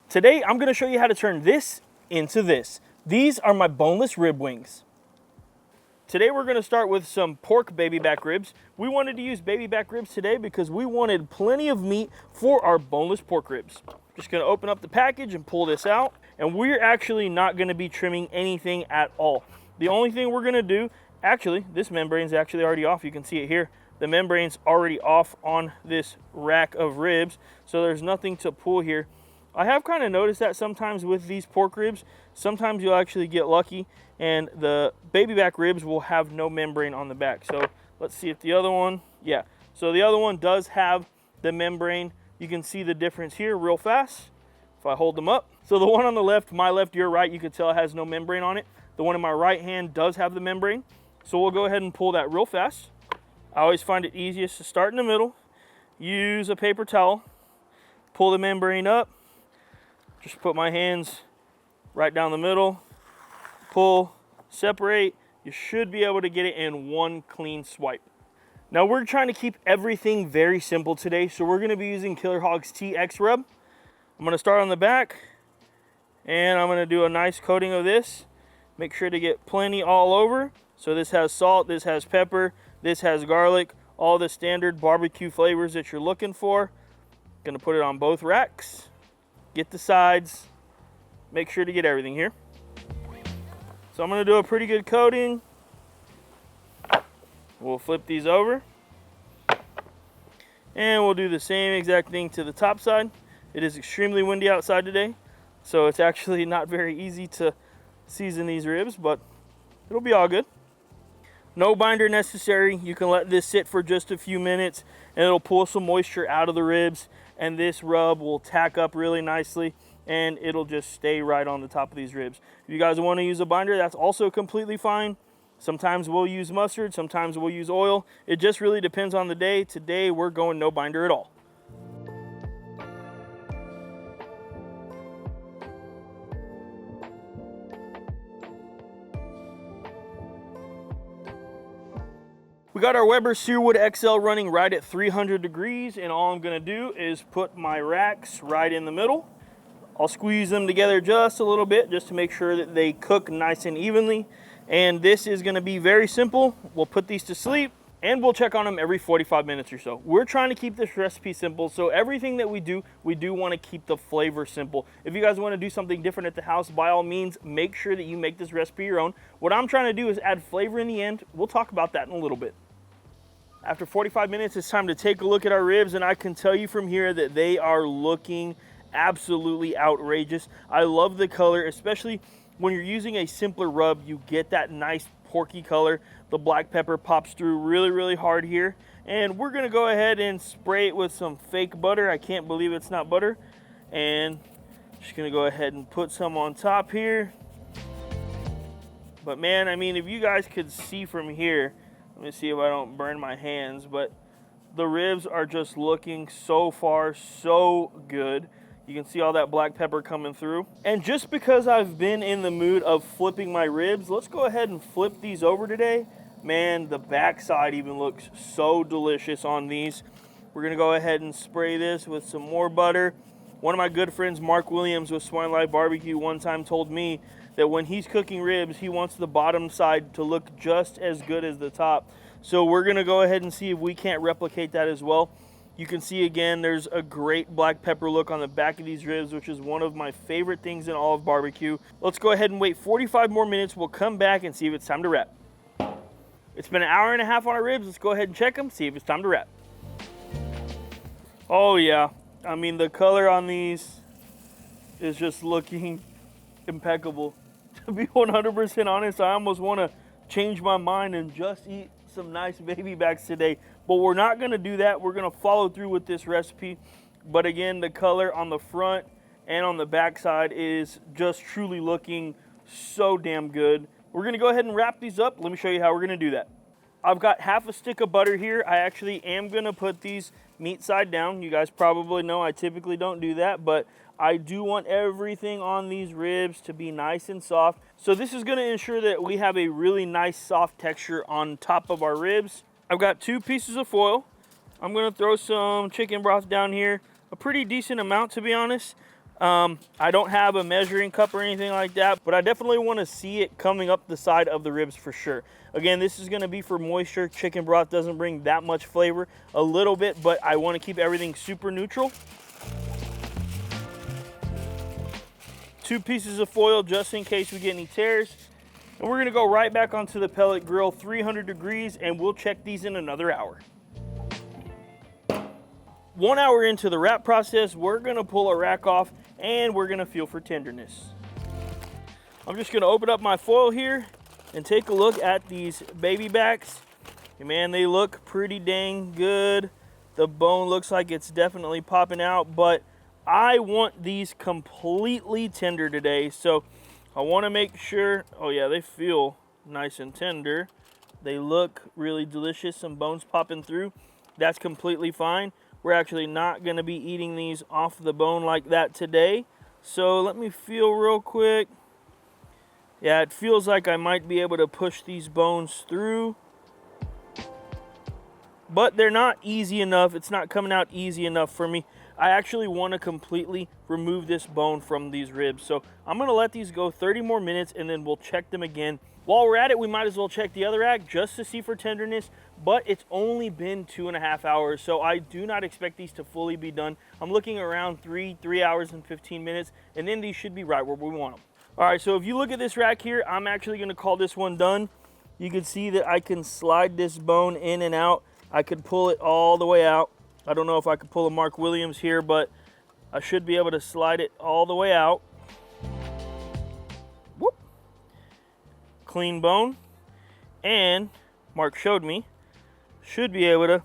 Today, I'm gonna show you how to turn this into this. These are my boneless rib wings. Today, we're gonna start with some pork baby back ribs. We wanted to use baby back ribs today because we wanted plenty of meat for our boneless pork ribs. Just gonna open up the package and pull this out. And we're actually not gonna be trimming anything at all. The only thing we're gonna do, actually, this membrane's actually already off. You can see it here. The membrane's already off on this rack of ribs, so there's nothing to pull here. I have kind of noticed that sometimes with these pork ribs, sometimes you'll actually get lucky and the baby back ribs will have no membrane on the back. So let's see if the other one, yeah. So the other one does have the membrane. You can see the difference here real fast if I hold them up. So the one on the left, my left, your right, you can tell it has no membrane on it. The one in my right hand does have the membrane. So we'll go ahead and pull that real fast. I always find it easiest to start in the middle, use a paper towel, pull the membrane up, just put my hands right down the middle, pull, separate. You should be able to get it in one clean swipe. Now we're trying to keep everything very simple today, so we're gonna be using Killer Hog's TX rub. I'm gonna start on the back, and I'm gonna do a nice coating of this. Make sure to get plenty all over. So this has salt, this has pepper, this has garlic, all the standard barbecue flavors that you're looking for. Gonna put it on both racks. Get the sides, make sure to get everything here. So I'm gonna do a pretty good coating. We'll flip these over. And we'll do the same exact thing to the top side. It is extremely windy outside today, so it's actually not very easy to season these ribs, but it'll be all good. No binder necessary. You can let this sit for just a few minutes and it'll pull some moisture out of the ribs, and this rub will tack up really nicely and it'll just stay right on the top of these ribs. If you guys want to use a binder, that's also completely fine. Sometimes we'll use mustard, sometimes we'll use oil. It just really depends on the day. Today we're going no binder at all. We got our Weber Searwood XL running right at 300 degrees, and all I'm gonna do is put my racks right in the middle. I'll squeeze them together just a little bit just to make sure that they cook nice and evenly. And this is gonna be very simple. We'll put these to sleep and we'll check on them every 45 minutes or so. We're trying to keep this recipe simple, so everything that we do wanna keep the flavor simple. If you guys wanna do something different at the house, by all means, make sure that you make this recipe your own. What I'm trying to do is add flavor in the end. We'll talk about that in a little bit. After 45 minutes, it's time to take a look at our ribs, and I can tell you from here that they are looking absolutely outrageous. I love the color, especially when you're using a simpler rub. You get that nice porky color. The black pepper pops through really, really hard here. And we're gonna go ahead and spray it with some fake butter. I can't believe it's not butter. And just gonna go ahead and put some on top here. But man, I mean, if you guys could see from here, let me see if I don't burn my hands, but the ribs are just looking so far so good. You can see all that black pepper coming through. And just because I've been in the mood of flipping my ribs, let's go ahead and flip these over today. Man, the backside even looks so delicious on these. We're gonna go ahead and spray this with some more butter. One of my good friends, Mark Williams with Swine Life Barbecue, one time told me that when he's cooking ribs, he wants the bottom side to look just as good as the top. So we're gonna go ahead and see if we can't replicate that as well. You can see again, there's a great black pepper look on the back of these ribs, which is one of my favorite things in all of barbecue. Let's go ahead and wait 45 more minutes. We'll come back and see if it's time to wrap. It's been an hour and a half on our ribs. Let's go ahead and check them, see if it's time to wrap. Oh yeah, I mean, the color on these is just looking impeccable. To be 100% honest, I almost want to change my mind and just eat some nice baby backs today, but we're not going to do that. We're going to follow through with this recipe. But again, the color on the front and on the back side is just truly looking so damn good. We're going to go ahead and wrap these up. Let me show you how we're going to do that. I've got half a stick of butter here. I actually am going to put these meat side down. You guys probably know I typically don't do that, but I do want everything on these ribs to be nice and soft. So this is gonna ensure that we have a really nice soft texture on top of our ribs. I've got 2 pieces of foil. I'm gonna throw some chicken broth down here, a pretty decent amount to be honest. I don't have a measuring cup or anything like that, but I definitely want to see it coming up the side of the ribs for sure. Again, this is going to be for moisture. Chicken broth doesn't bring that much flavor, a little bit, but I want to keep everything super neutral. 2 pieces of foil just in case we get any tears. And we're going to go right back onto the pellet grill, 300 degrees, and we'll check these in another hour. 1 hour into the wrap process, we're going to pull our rack off and we're going to feel for tenderness. I'm just going to open up my foil here and take a look at these baby backs. And man, they look pretty dang good. The bone looks like it's definitely popping out, but I want these completely tender today. So I want to make sure, oh yeah, they feel nice and tender. They look really delicious, some bones popping through. That's completely fine. We're actually not going to be eating these off the bone like that today. So let me feel real quick. Yeah, it feels like I might be able to push these bones through. But they're not easy enough. It's not coming out easy enough for me. I actually want to completely remove this bone from these ribs. So I'm going to let these go 30 more minutes and then we'll check them again. While we're at it, we might as well check the other rack just to see for tenderness, but it's only been 2.5 hours, so I do not expect these to fully be done. I'm looking around 3 hours and 15 minutes, and then these should be right where we want them. All right, so if you look at this rack here, I'm actually gonna call this one done. You can see that I can slide this bone in and out. I could pull it all the way out. I don't know if I could pull a Mark Williams here, but I should be able to slide it all the way out. Whoop. Clean bone. And Mark showed me, should be able to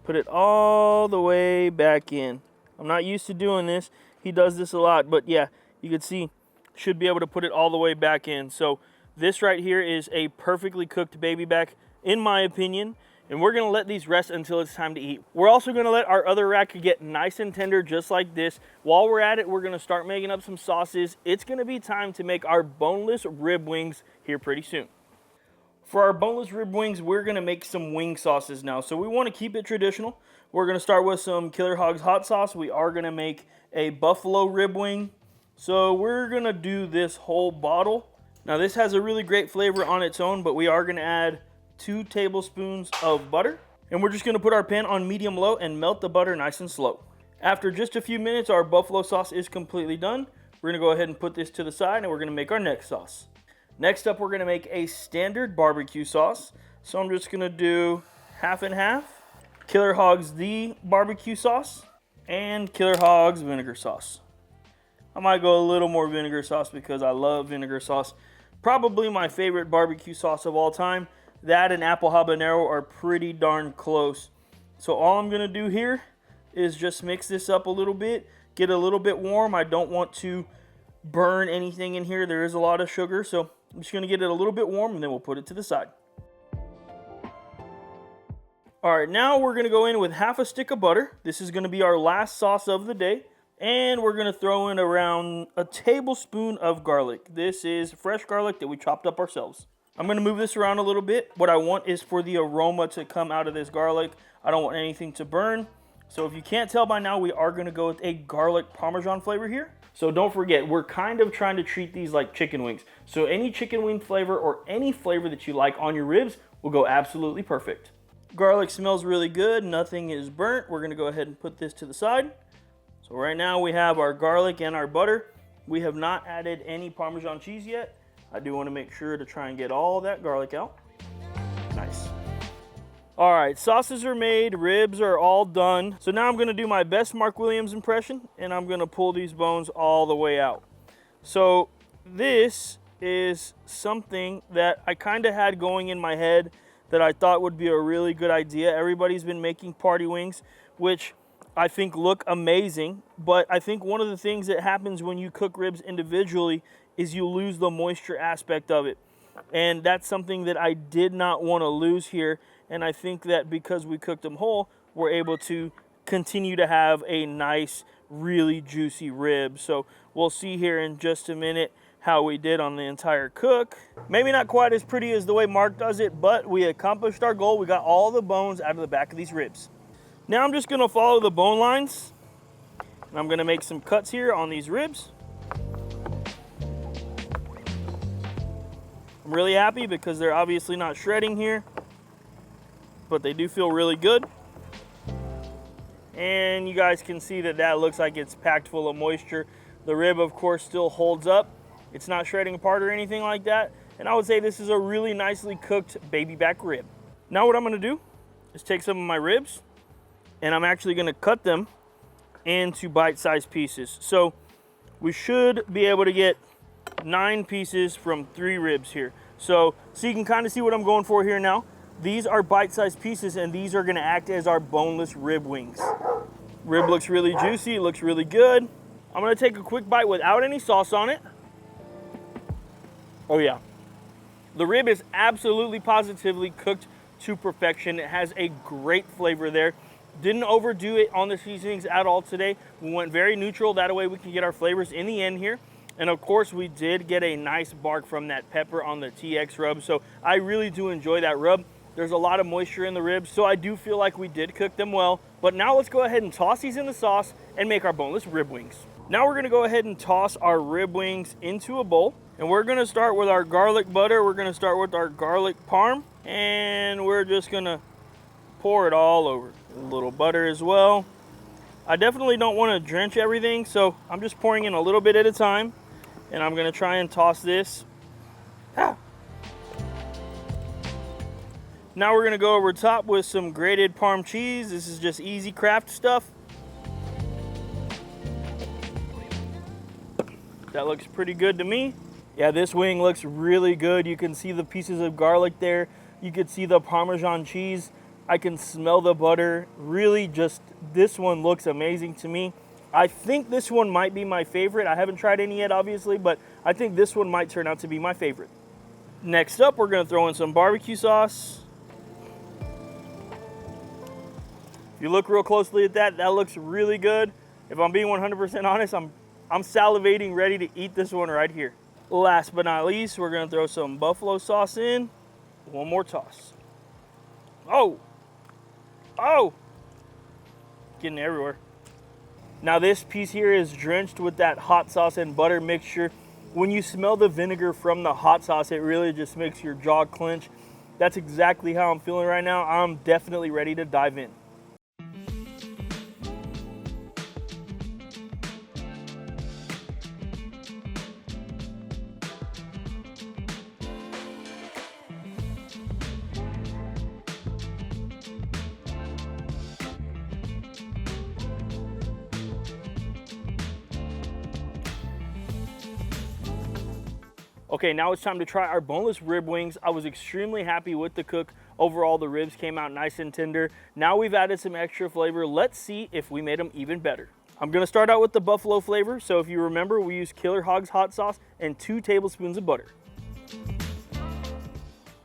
put it all the way back in. I'm not used to doing this. He does this a lot, but yeah, you can see, should be able to put it all the way back in. So this right here is a perfectly cooked baby back, in my opinion. And we're gonna let these rest until it's time to eat. We're also gonna let our other rack get nice and tender just like this. While we're at it, we're gonna start making up some sauces. It's gonna be time to make our boneless rib wings here pretty soon. For our boneless rib wings, we're gonna make some wing sauces now. So we wanna keep it traditional. We're gonna start with some Killer Hogs hot sauce. We are gonna make a buffalo rib wing. So we're gonna do this whole bottle. Now this has a really great flavor on its own, but we are gonna add 2 tablespoons of butter, and we're just going to put our pan on medium low and melt the butter nice and slow. After just a few minutes, our buffalo sauce is completely done. We're going to go ahead and put this to the side, and we're going to make our next sauce. Next up, we're going to make a standard barbecue sauce. So I'm just going to do half and half. Killer Hogs the barbecue sauce and Killer Hogs vinegar sauce. I might go a little more vinegar sauce because I love vinegar sauce. Probably my favorite barbecue sauce of all time. That and apple habanero are pretty darn close. So all I'm gonna do here is just mix this up a little bit, get a little bit warm. I don't want to burn anything in here. There is a lot of sugar, so I'm just gonna get it a little bit warm and then we'll put it to the side. All right, now we're gonna go in with half a stick of butter. This is gonna be our last sauce of the day. And we're gonna throw in around a tablespoon of garlic. This is fresh garlic that we chopped up ourselves. I'm going to move this around a little bit. What I want is for the aroma to come out of this garlic. I don't want anything to burn. So if you can't tell by now, we are going to go with a garlic Parmesan flavor here. So don't forget, we're kind of trying to treat these like chicken wings. So any chicken wing flavor or any flavor that you like on your ribs will go absolutely perfect. Garlic smells really good. Nothing is burnt. We're going to go ahead and put this to the side. So right now we have our garlic and our butter. We have not added any Parmesan cheese yet. I do want to make sure to try and get all that garlic out. Nice. All right, sauces are made, ribs are all done. So now I'm going to do my best Mark Williams impression, and I'm going to pull these bones all the way out. So this is something that I kind of had going in my head that I thought would be a really good idea. Everybody's been making party wings, which I think look amazing, but I think one of the things that happens when you cook ribs individually is you lose the moisture aspect of it. And that's something that I did not want to lose here. And I think that because we cooked them whole, we're able to continue to have a nice, really juicy rib. So we'll see here in just a minute how we did on the entire cook. Maybe not quite as pretty as the way Mark does it, but we accomplished our goal. We got all the bones out of the back of these ribs. Now I'm just gonna follow the bone lines. And I'm gonna make some cuts here on these ribs. I'm really happy because they're obviously not shredding here, but they do feel really good. And you guys can see that that looks like it's packed full of moisture. The rib, of course, still holds up. It's not shredding apart or anything like that. And I would say this is a really nicely cooked baby back rib. Now what I'm gonna do is take some of my ribs and I'm actually gonna cut them into bite-sized pieces. So we should be able to get 9 pieces from 3 ribs here. So you can kind of see what I'm going for here now. These are bite-sized pieces and these are gonna act as our boneless rib wings. Rib looks really juicy, it looks really good. I'm gonna take a quick bite without any sauce on it. Oh yeah. The rib is absolutely positively cooked to perfection. It has a great flavor there. Didn't overdo it on the seasonings at all today. We went very neutral, that way we can get our flavors in the end here. And of course we did get a nice bark from that pepper on the TX rub, so I really do enjoy that rub. There's a lot of moisture in the ribs, so I do feel like we did cook them well. But now let's go ahead and toss these in the sauce and make our boneless rib wings. Now we're gonna go ahead and toss our rib wings into a bowl. And we're gonna start with our garlic butter. We're gonna start with our garlic parm. And we're just gonna pour it all over. A little butter as well. I definitely don't wanna drench everything, so I'm just pouring in a little bit at a time. And I'm gonna try and toss this. Ah. Now we're gonna go over top with some grated Parm cheese. This is just easy craft stuff. That looks pretty good to me. Yeah, this wing looks really good. You can see the pieces of garlic there. You can see the Parmesan cheese. I can smell the butter. Really just, this one looks amazing to me. I think this one might be my favorite. I haven't tried any yet, obviously, but I think this one might turn out to be my favorite. Next up, we're gonna throw in some barbecue sauce. If you look real closely at that, that looks really good. If I'm being 100% honest, I'm salivating, ready to eat this one right here. Last but not least, we're gonna throw some buffalo sauce in. One more toss. Oh! Oh! Getting everywhere. Now this piece here is drenched with that hot sauce and butter mixture. When you smell the vinegar from the hot sauce, it really just makes your jaw clench. That's exactly how I'm feeling right now. I'm definitely ready to dive in. Okay, now it's time to try our boneless rib wings. I was extremely happy with the cook. Overall, the ribs came out nice and tender. Now we've added some extra flavor. Let's see if we made them even better. I'm gonna start out with the buffalo flavor. So if you remember, we used Killer Hogs hot sauce and 2 tablespoons of butter.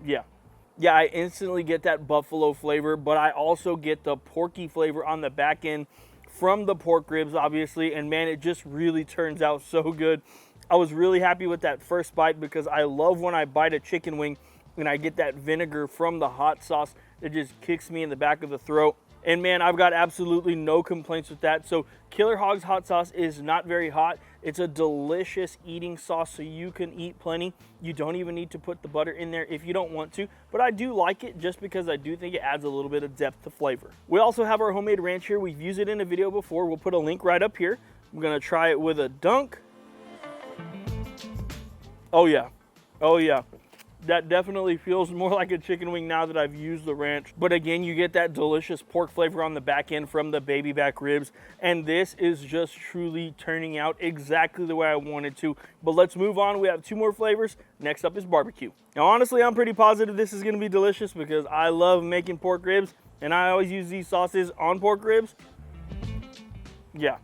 Yeah, I instantly get that buffalo flavor, but I also get the porky flavor on the back end from the pork ribs, obviously, and man, it just really turns out so good. I was really happy with that first bite because I love when I bite a chicken wing and I get that vinegar from the hot sauce. It just kicks me in the back of the throat. And man, I've got absolutely no complaints with that. So Killer Hogs hot sauce is not very hot. It's a delicious eating sauce, so you can eat plenty. You don't even need to put the butter in there if you don't want to, but I do like it just because I do think it adds a little bit of depth to flavor. We also have our homemade ranch here. We've used it in a video before. We'll put a link right up here. I'm gonna try it with a dunk. Oh yeah, oh yeah. That definitely feels more like a chicken wing now that I've used the ranch. But again, you get that delicious pork flavor on the back end from the baby back ribs. And this is just truly turning out exactly the way I wanted to. But let's move on. We have 2 more flavors. Next up is barbecue. Now, honestly, I'm pretty positive this is gonna be delicious because I love making pork ribs and I always use these sauces on pork ribs. Yeah,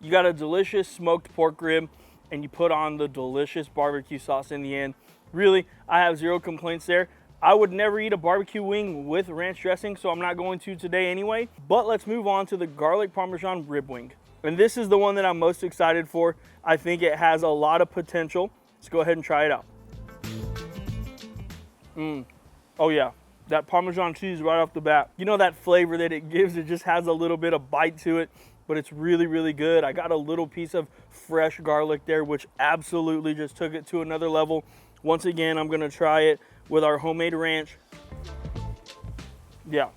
you got a delicious smoked pork rib and you put on the delicious barbecue sauce in the end. Really, I have 0 complaints there. I would never eat a barbecue wing with ranch dressing, so I'm not going to today anyway. But let's move on to the garlic Parmesan rib wing. And this is the one that I'm most excited for. I think it has a lot of potential. Let's go ahead and try it out. Oh yeah, that Parmesan cheese right off the bat. You know that flavor that it gives, it just has a little bit of bite to it. but it's really, really good. I got a little piece of fresh garlic there, which absolutely just took it to another level. Once again, I'm gonna try it with our homemade ranch. Yeah,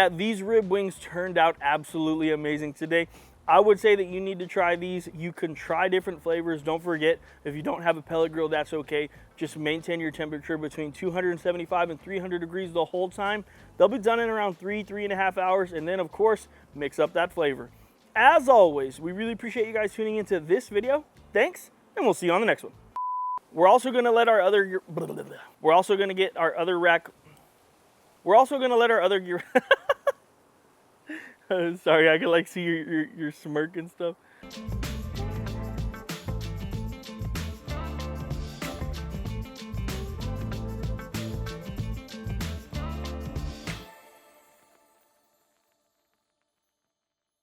these rib wings turned out absolutely amazing today. I would say that you need to try these. You can try different flavors. Don't forget, if you don't have a pellet grill, that's okay. Just maintain your temperature between 275 and 300 degrees the whole time. They'll be done in around 3.5 hours, and then of course, mix up that flavor. As always, we really appreciate you guys tuning into this video. Thanks, and we'll see you on the next one. We're also gonna let our other, we're also gonna get our other rack, we're also gonna let our other, sorry, I can like see your smirk and stuff.